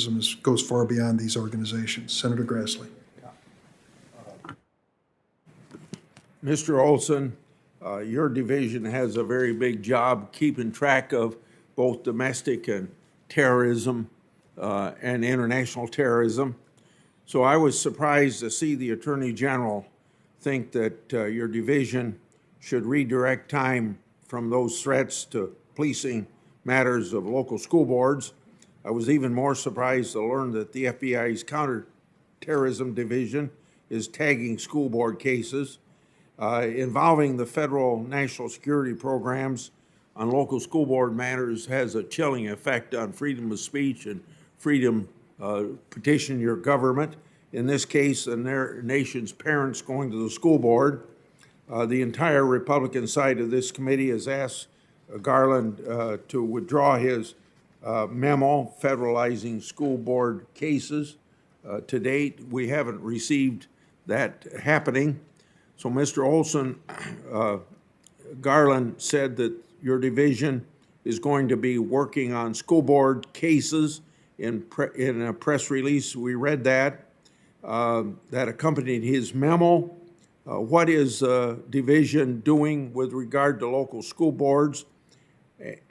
goes far beyond these organizations. Senator Grassley. Mr. Olsen, your division has a very big job keeping track of both domestic and terrorism and international terrorism. So I was surprised to see the Attorney General think that your division should redirect time from those threats to policing matters of local school boards. I was even more surprised to learn that the FBI's counterterrorism division is tagging school board cases involving the federal national security programs on local school board matters has a chilling effect on freedom of speech and freedom petition your government. In this case, and their nation's parents going to the school board. The entire Republican side of this committee has asked Garland to withdraw his memo federalizing school board cases. To date, we haven't received that happening. So, Mr. Olsen, Garland said that your division is going to be working on school board cases. In a press release, we read that accompanied his memo. What is division doing with regard to local school boards?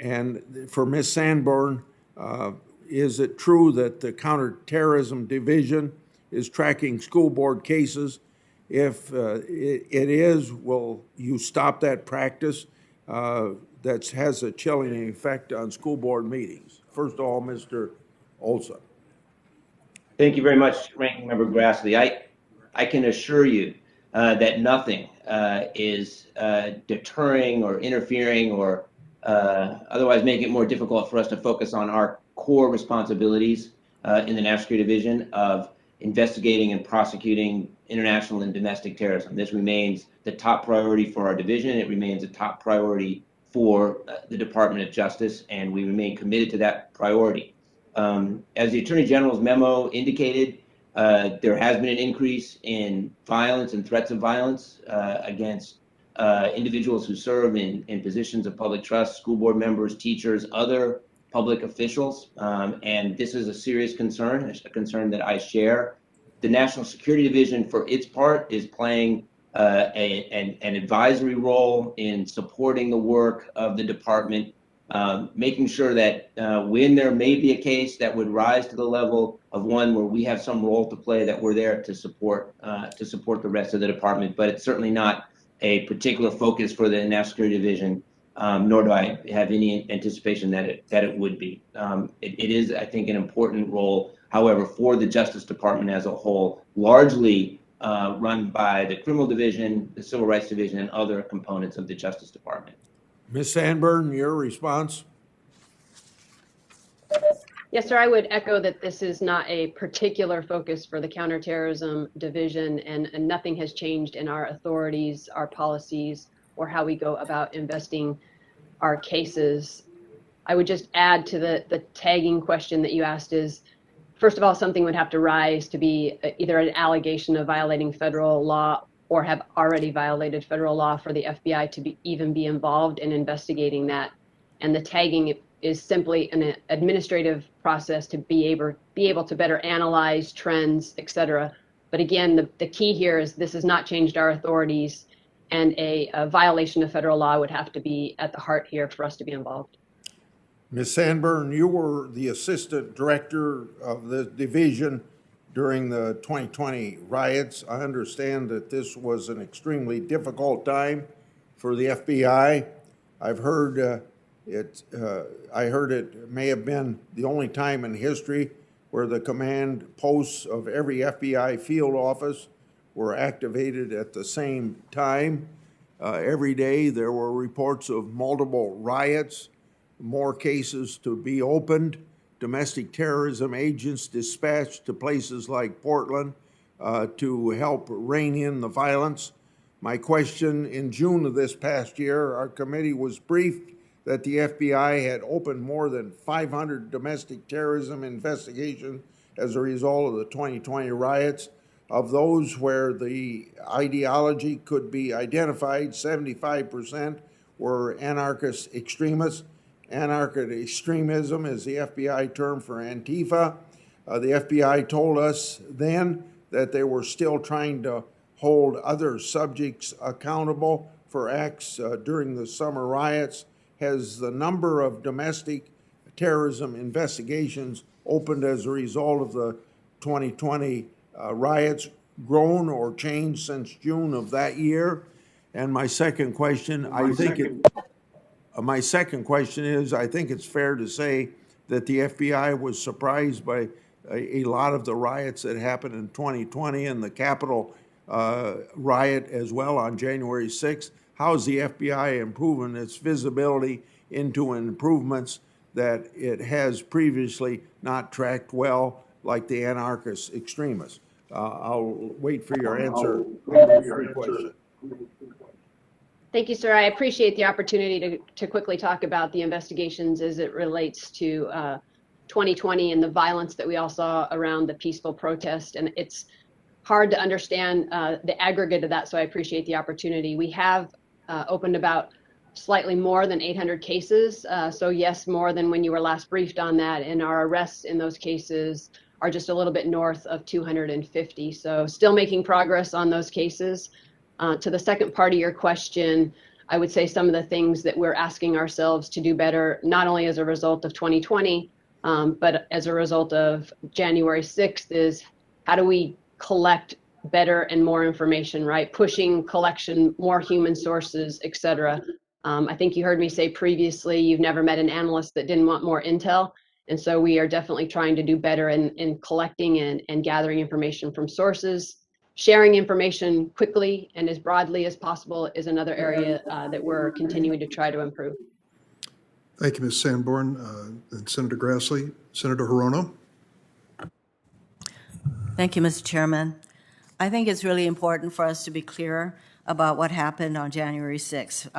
And for Ms. Sanborn, is it true that the counterterrorism division is tracking school board cases? If it is, will you stop that practice that has a chilling effect on school board meetings? First of all, Mr. Olsen. Thank you very much, Ranking Member Grassley. I can assure you that nothing is deterring or interfering or otherwise making it more difficult for us to focus on our core responsibilities in the National Security Division of investigating and prosecuting international and domestic terrorism. This remains the top priority for our division. It remains a top priority for the Department of Justice, and we remain committed to that priority. As the Attorney General's memo indicated, there has been an increase in violence and threats of violence against individuals who serve in positions of public trust, school board members, teachers, other public officials, and this is a serious concern, a concern that I share. The National Security Division, for its part, is playing an advisory role in supporting the work of the department, making sure that when there may be a case that would rise to the level of one where we have some role to play, that we're there to support the rest of the department. But it's certainly not a particular focus for the National Security Division, nor do I have any anticipation that it would be. It is, I think, an important role, however, for the Justice Department as a whole, largely run by the Criminal Division, the Civil Rights Division, and other components of the Justice Department. Ms. Sanborn, your response? Yes, sir. I would echo that this is not a particular focus for the Counterterrorism Division, and nothing has changed in our authorities, our policies, or how we go about investing our cases. I would just add to the tagging question that you asked is, first of all, something would have to rise to be either an allegation of violating federal law or have already violated federal law for the FBI to even be involved in investigating that. And the tagging is simply an administrative process to be able to better analyze trends, et cetera. But again, the key here is this has not changed our authorities, and a violation of federal law would have to be at the heart here for us to be involved. Ms. Sanborn, you were the assistant director of the division during the 2020 riots. I understand that this was an extremely difficult time for the FBI. I've heard I heard it may have been the only time in history where the command posts of every FBI field office were activated at the same time. Every day there were reports of multiple riots, more cases to be opened, domestic terrorism agents dispatched to places like Portland to help rein in the violence. My question, in June of this past year, our committee was briefed that the FBI had opened more than 500 domestic terrorism investigations as a result of the 2020 riots. Of those where the ideology could be identified, 75% were anarchist extremists. Anarchist extremism is the FBI term for Antifa. The FBI told us then that they were still trying to hold other subjects accountable for acts during the summer riots. Has the number of domestic terrorism investigations opened as a result of the 2020 riots grown or changed since June of that year? And my second question, I think it's fair to say that the FBI was surprised by a lot of the riots that happened in 2020 and the Capitol riot as well on January 6th. How is the FBI improving its visibility into improvements that it has previously not tracked well, like the anarchist extremists? I'll wait for your answer. Thank you, sir. I appreciate the opportunity to quickly talk about the investigations as it relates to 2020 and the violence that we all saw around the peaceful protest. And it's hard to understand the aggregate of that, so I appreciate the opportunity. We have opened about slightly more than 800 cases. So yes, more than when you were last briefed on that. And our arrests in those cases are just a little bit north of 250. So still making progress on those cases. To the second part of your question, I would say some of the things that we're asking ourselves to do better, not only as a result of 2020, but as a result of January 6th, is how do we collect better and more information, right? Pushing collection, more human sources, et cetera. I think you heard me say previously, you've never met an analyst that didn't want more intel. And so we are definitely trying to do better in collecting and gathering information from sources. Sharing information quickly and as broadly as possible is another area that we're continuing to try to improve. Thank you, Ms. Sanborn. And Senator Grassley. Senator Hirono. Thank you, Mr. Chairman. I think it's really important for us to be clear about what happened on January 6th.